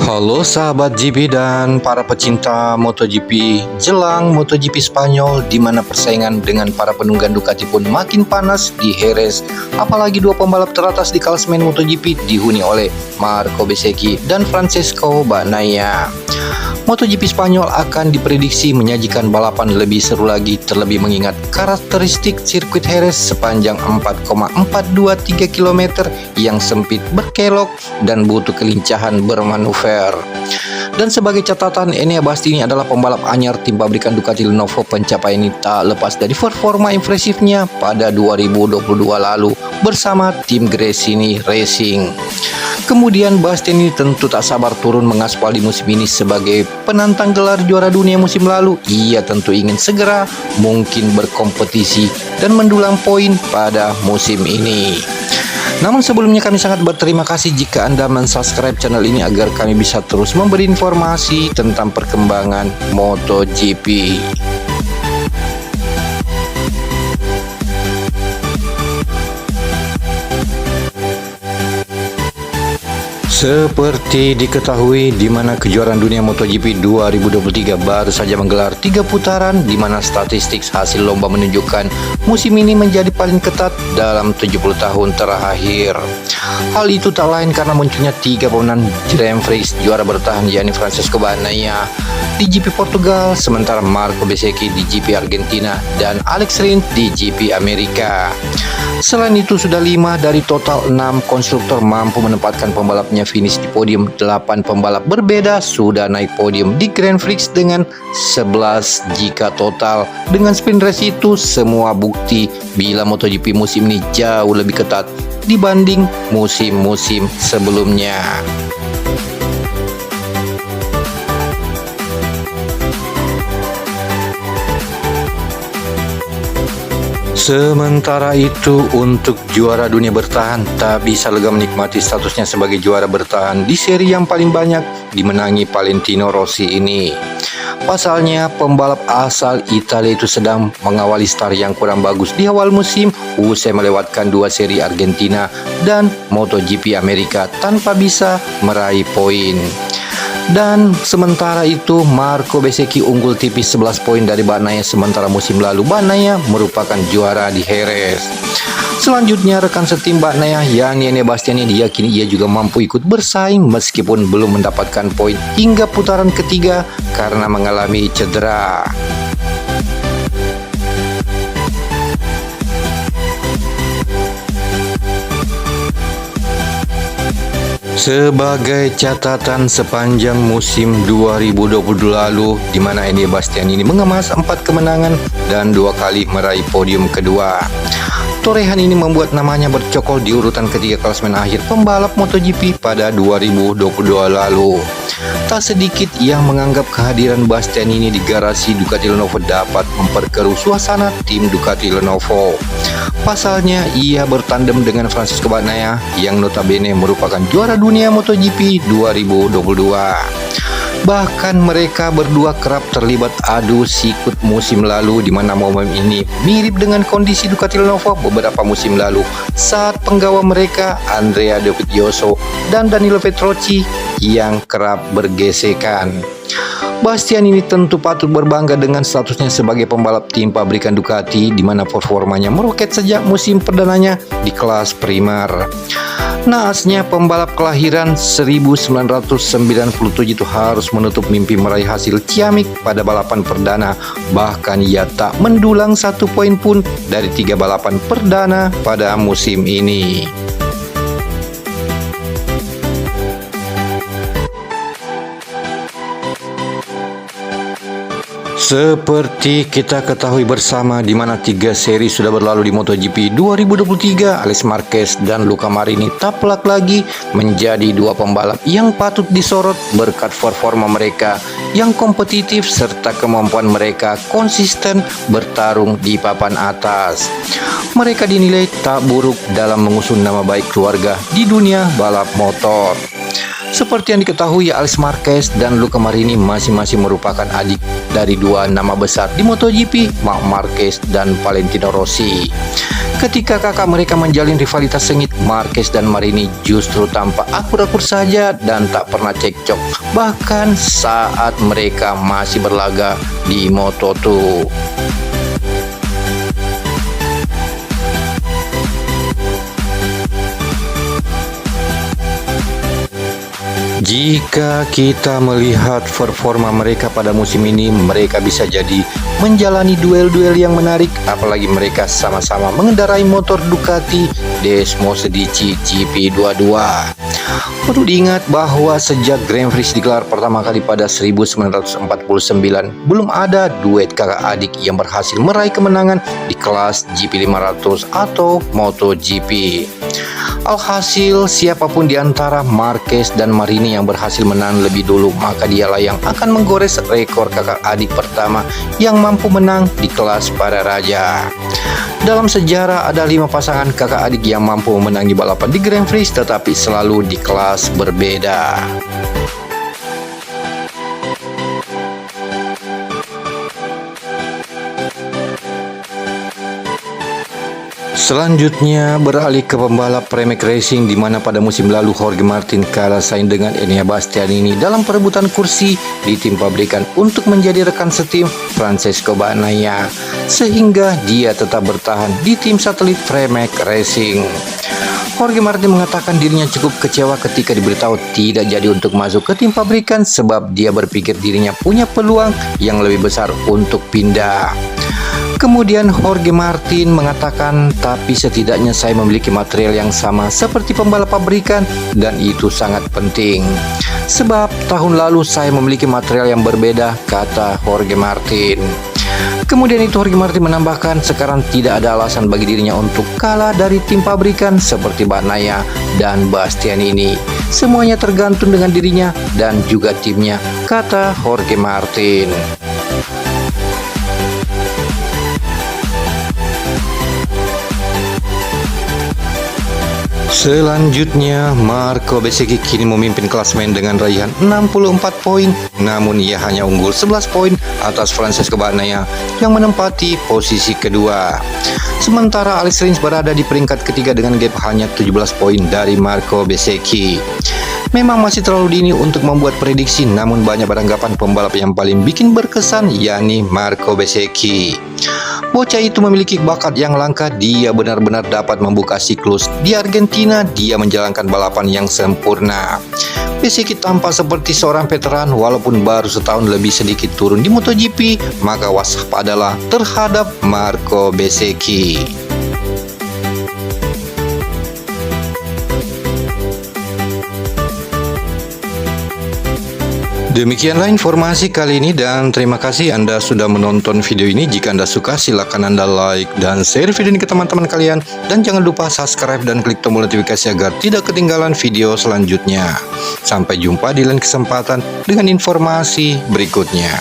Halo sahabat GP dan para pecinta MotoGP. Jelang MotoGP Spanyol di mana persaingan dengan para penunggang Ducati pun makin panas di Jerez. Apalagi dua pembalap teratas di klasemen MotoGP dihuni oleh Marco Bezzecchi dan Francesco Bagnaia. MotoGP Spanyol akan diprediksi menyajikan balapan lebih seru lagi, terlebih mengingat karakteristik sirkuit Jerez sepanjang 4,423 km yang sempit, berkelok, dan butuh kelincahan bermanuver. Dan sebagai catatan, Enea Bastianini adalah pembalap anyar tim pabrikan Ducati Lenovo. Pencapaian ini tak lepas dari performa impresifnya pada 2022 lalu bersama tim Gresini Racing. Kemudian Bastianini tentu tak sabar turun mengaspal di musim ini sebagai penantang gelar juara dunia musim lalu. Ia tentu ingin segera mungkin berkompetisi dan mendulang poin pada musim ini. Namun sebelumnya kami sangat berterima kasih jika Anda mensubscribe channel ini agar kami bisa terus memberi informasi tentang perkembangan MotoGP. Seperti diketahui, di mana kejuaraan dunia MotoGP 2023 baru saja menggelar 3 putaran, di mana statistik hasil lomba menunjukkan musim ini menjadi paling ketat dalam 70 tahun terakhir. Hal itu tak lain karena munculnya 3 pemenang Grand Prix juara bertahan, yakni Francesco Bagnaia di GP Portugal, sementara Marco Bezzecchi di GP Argentina dan Alex Rins di GP Amerika. Selain itu, sudah 5 dari total 6 konstruktor mampu menempatkan pembalapnya finish di podium. 8 pembalap berbeda sudah naik podium di Grand Prix dengan 11 jika total. Dengan sprint race itu semua bukti bila MotoGP musim ini jauh lebih ketat dibanding musim-musim sebelumnya. Sementara itu, untuk juara dunia bertahan tak bisa lega menikmati statusnya sebagai juara bertahan di seri yang paling banyak dimenangi Valentino Rossi ini. Pasalnya, pembalap asal Italia itu sedang mengawali start yang kurang bagus di awal musim usai melewatkan 2 seri Argentina dan MotoGP Amerika tanpa bisa meraih poin. Dan sementara itu Marco Bezzecchi unggul tipis 11 poin dari Bagnaia, sementara musim lalu Bagnaia merupakan juara di Jerez. Selanjutnya rekan setim Bagnaia yakni Enea Bastianini diyakini ia juga mampu ikut bersaing meskipun belum mendapatkan poin hingga putaran ketiga karena mengalami cedera. Sebagai catatan sepanjang musim 2020 lalu, di mana Enea Bastianini mengemas 4 kemenangan dan 2 kali meraih podium kedua. Torehan ini membuat namanya bercokol di urutan ketiga klasemen akhir pembalap MotoGP pada 2022 lalu. Tak sedikit yang menganggap kehadiran Bastianini di garasi Ducati Lenovo dapat memperkeruh suasana tim Ducati Lenovo. Pasalnya, ia bertandem dengan Francesco Bagnaia yang notabene merupakan juara dunia MotoGP 2022. Bahkan mereka berdua kerap terlibat adu sikut musim lalu, di mana momen ini mirip dengan kondisi Ducati Lenovo beberapa musim lalu saat penggawa mereka Andrea Dovizioso dan Danilo Petrucci yang kerap bergesekan. Bastianini tentu patut berbangga dengan statusnya sebagai pembalap tim pabrikan Ducati, di mana performanya meroket sejak musim perdananya di kelas primer. Naasnya pembalap kelahiran 1997 itu harus menutup mimpi meraih hasil ciamik pada balapan perdana. Bahkan ia tak mendulang 1 poin pun dari 3 balapan perdana pada musim ini. Seperti kita ketahui bersama, di mana 3 seri sudah berlalu di MotoGP 2023, Alex Marquez dan Luca Marini tak pelak lagi menjadi 2 pembalap yang patut disorot berkat performa mereka yang kompetitif serta kemampuan mereka konsisten bertarung di papan atas. Mereka dinilai tak buruk dalam mengusung nama baik keluarga di dunia balap motor. Seperti yang diketahui, Alex Marquez dan Luca Marini masing-masing merupakan adik dari 2 nama besar di MotoGP, Marc Marquez dan Valentino Rossi. Ketika kakak mereka menjalin rivalitas sengit, Marquez dan Marini justru tampak akur-akur saja dan tak pernah cekcok, bahkan saat mereka masih berlaga di Moto2. Jika kita melihat performa mereka pada musim ini, mereka bisa jadi menjalani duel-duel yang menarik, apalagi mereka sama-sama mengendarai motor Ducati Desmo Sedici GP22. Perlu diingat bahwa sejak Grand Prix digelar pertama kali pada 1949, belum ada duet kakak adik yang berhasil meraih kemenangan di kelas GP500 atau MotoGP. Alhasil, siapapun di antara Marquez dan Marini yang berhasil menang lebih dulu, maka dialah yang akan menggores rekor kakak adik pertama yang mampu menang di kelas para raja. Dalam sejarah ada 5 pasangan kakak adik yang mampu memenangi balapan di Grand Prix, tetapi selalu di kelas berbeda. Selanjutnya beralih ke pembalap Pramac Racing, di mana pada musim lalu Jorge Martin kalah saing dengan Enea Bastianini dalam perebutan kursi di tim pabrikan untuk menjadi rekan setim Francesco Bagnaia, sehingga dia tetap bertahan di tim satelit Pramac Racing. Jorge Martin mengatakan dirinya cukup kecewa ketika diberitahu tidak jadi untuk masuk ke tim pabrikan, sebab dia berpikir dirinya punya peluang yang lebih besar untuk pindah. Kemudian Jorge Martin mengatakan, tapi setidaknya saya memiliki material yang sama seperti pembalap pabrikan dan itu sangat penting. Sebab tahun lalu saya memiliki material yang berbeda, kata Jorge Martin. Kemudian itu Jorge Martin menambahkan sekarang tidak ada alasan bagi dirinya untuk kalah dari tim pabrikan seperti Bagnaia dan Bastianini. Semuanya tergantung dengan dirinya dan juga timnya, kata Jorge Martin. Selanjutnya, Marco Bezzecchi kini memimpin klasemen dengan raihan 64 poin, namun ia hanya unggul 11 poin atas Francesco Bagnaia yang menempati posisi kedua. Sementara Alex Rins berada di peringkat ketiga dengan gap hanya 17 poin dari Marco Bezzecchi. Memang masih terlalu dini untuk membuat prediksi, namun banyak beranggapan pembalap yang paling bikin berkesan yakni Marco Bezzecchi. Bocah itu memiliki bakat yang langka, dia benar-benar dapat membuka siklus. Di Argentina, dia menjalankan balapan yang sempurna. Bezzecchi tampak seperti seorang veteran walaupun baru setahun lebih sedikit turun di MotoGP, maka waspadalah terhadap Marco Bezzecchi. Demikianlah informasi kali ini dan terima kasih Anda sudah menonton video ini. Jika Anda suka silakan Anda like dan share video ini ke teman-teman kalian, dan jangan lupa subscribe dan klik tombol notifikasi agar tidak ketinggalan video selanjutnya. Sampai jumpa di lain kesempatan dengan informasi berikutnya.